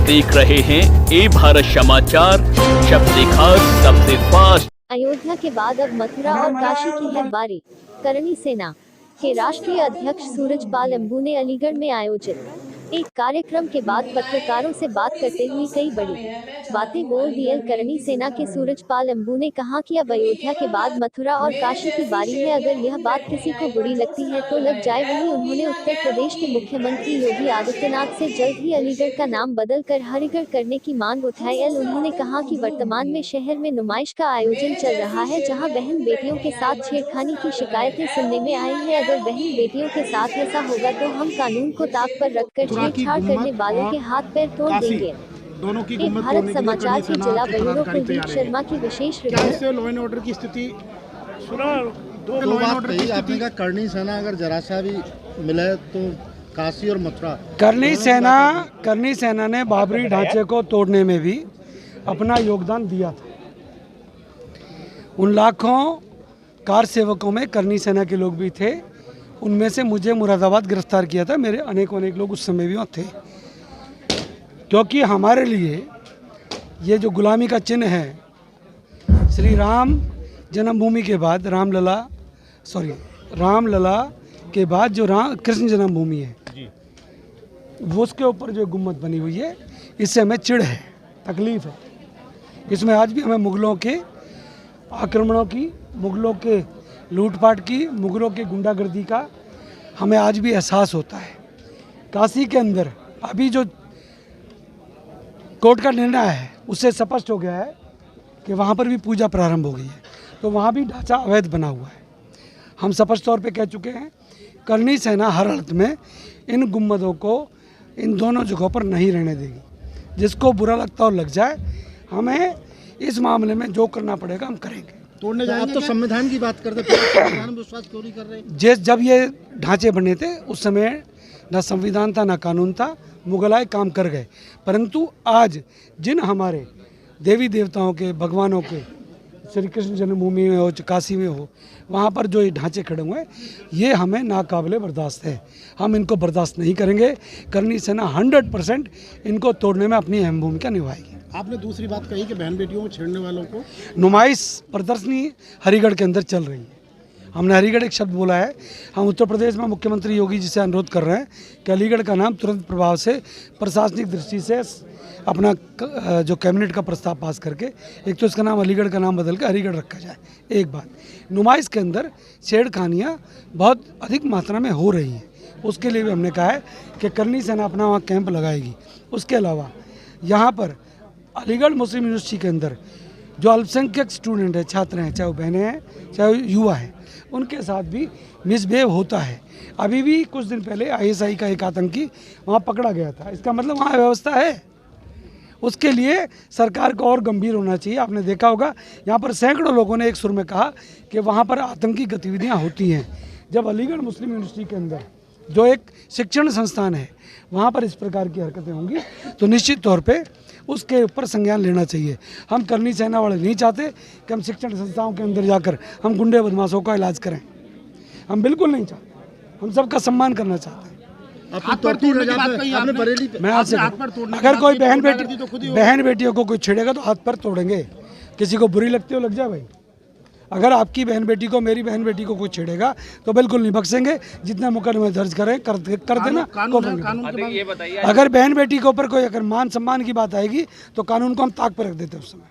देख रहे हैं ए भारत समाचार, सबसे खास सबसे फास्ट। अयोध्या के बाद अब मथुरा और काशी की है बारी। करणी सेना के राष्ट्रीय अध्यक्ष सूरजपाल अंबू ने अलीगढ़ में आयोजित एक कार्यक्रम के बाद पत्रकारों से बात करते हुए कई बड़ी बातें बोल दी। करणी सेना के सूरजपाल अंबू ने कहा कि अब अयोध्या के बाद मथुरा और काशी की बारी है। अगर यह बात किसी को बुरी लगती है तो लग जाए। वहीं उन्होंने उत्तर प्रदेश के मुख्यमंत्री योगी आदित्यनाथ से जल्द ही अलीगढ़ का नाम बदल कर हरिगढ़ करने की मांग उठाई। उन्होंने कहा कि वर्तमान में शहर में नुमाइश का आयोजन चल रहा है, जहां बहन बेटियों के साथ छेड़खानी की शिकायतें सुनने में आई है। अगर बहन बेटियों के साथ ऐसा होगा तो हम कानून को ताक पर रखकर छेड़छाड़ करने वालों के हाथ पैर तोड़ देंगे। दोनों की भारत समाचार की जिला ब्यूरो कुलदीप शर्मा की विशेष रिपोर्ट। लॉ एंड ऑर्डर की स्थिति दो बात कही आपने कहा, करणी सेना अगर जरा सा भी मिले तो काशी और मथुरा। करणी सेना ने बाबरी ढांचे को तोड़ने में भी अपना योगदान दिया था। उन लाखों कार सेवकों में करणी सेना के लोग भी थे। उनमें से मुझे मुरादाबाद गिरफ्तार किया था। मेरे अनेक लोग उस समय भी वहाँ थे, क्योंकि हमारे लिए ये जो गुलामी का चिन्ह है, श्री राम जन्मभूमि के बाद रामलला के बाद जो कृष्ण जन्मभूमि है वो उसके ऊपर जो गुम्मत बनी हुई है, इससे हमें चिढ़ है, तकलीफ है। इसमें आज भी हमें मुगलों के आक्रमणों की, मुगलों के लूटपाट की, मुगलों के गुंडागर्दी का हमें आज भी एहसास होता है। काशी के अंदर अभी जो कोर्ट का निर्णय है उससे स्पष्ट हो गया है कि वहाँ पर भी पूजा प्रारंभ हो गई है, तो वहाँ भी ढांचा अवैध बना हुआ है। हम स्पष्ट तौर पे कह चुके हैं, करणी सेना हर हालत में इन गुम्बदों को इन दोनों जगहों पर नहीं रहने देगी। जिसको बुरा लगता हो लग जाए, हमें इस मामले में जो करना पड़ेगा हम करेंगे। तोड़ने जाएंगे। आप तो संविधान की बात करते, संविधान में विश्वास क्यों नहीं कर रहे? जब ये ढांचे बने थे उस समय ना संविधान था ना कानून था, मुगलाए काम कर गए। परंतु आज जिन हमारे देवी देवताओं के, भगवानों के, श्री कृष्ण जन्मभूमि में हो, काशी में हो, वहाँ पर जो ये ढांचे खड़े हुए हैं, ये हमें नाकाबिले बर्दाश्त है। हम इनको बर्दाश्त नहीं करेंगे। करणी सेना 100% इनको तोड़ने में अपनी अहम भूमिका निभाएगी। आपने दूसरी बात कही कि बहन बेटियों को छेड़ने वालों को नुमाइश प्रदर्शनी हरिगढ़ के अंदर चल रही है। हमने हरिगढ़ एक शब्द बोला है। हम उत्तर प्रदेश में मुख्यमंत्री योगी जी से अनुरोध कर रहे हैं कि अलीगढ़ का नाम तुरंत प्रभाव से प्रशासनिक दृष्टि से अपना जो कैबिनेट का प्रस्ताव पास करके एक तो इसका नाम अलीगढ़ का नाम बदल कर हरिगढ़ रखा जाए। एक बात, नुमाइश के अंदर छेड़खानियाँ बहुत अधिक मात्रा में हो रही हैं, उसके लिए भी हमने कहा है कि करणी सेना अपना वहाँ कैंप लगाएगी। उसके अलावा यहाँ पर अलीगढ़ मुस्लिम यूनिवर्सिटी के अंदर जो अल्पसंख्यक स्टूडेंट है, छात्र हैं, चाहे वो बहनें हैं चाहे वो युवा हैं, उनके साथ भी मिसबिहेव होता है। अभी भी कुछ दिन पहले ISI का एक आतंकी वहाँ पकड़ा गया था। इसका मतलब वहाँ व्यवस्था है। उसके लिए सरकार को और गंभीर होना चाहिए। आपने देखा होगा यहाँ पर सैकड़ों लोगों ने एक सुर में कहा कि वहाँ पर आतंकी गतिविधियाँ होती हैं। जब अलीगढ़ मुस्लिम यूनिवर्सिटी के अंदर जो एक शिक्षण संस्थान है, वहाँ पर इस प्रकार की हरकतें होंगी तो निश्चित तौर पे उसके ऊपर संज्ञान लेना चाहिए। हम करणी सेना वाले नहीं चाहते कि हम शिक्षण संस्थाओं के अंदर जाकर हम गुंडे बदमाशों का इलाज करें। हम बिल्कुल नहीं चाहते। हम सबका सम्मान करना चाहते हैं। मैं आपसे, अगर कोई बहन बेटियों को कोई छेड़ेगा तो हाथ पर तोड़ेंगे। किसी को बुरी लगती हो लग जाए भाई। अगर आपकी बहन बेटी को, मेरी बहन बेटी को कोई छेड़ेगा तो बिल्कुल नहीं बख्शेंगे। जितना मुकदमे दर्ज करें कर देना। अगर बहन बेटी के ऊपर कोई अगर मान सम्मान की बात आएगी तो कानून को हम ताक पर रख देते हैं उस समय।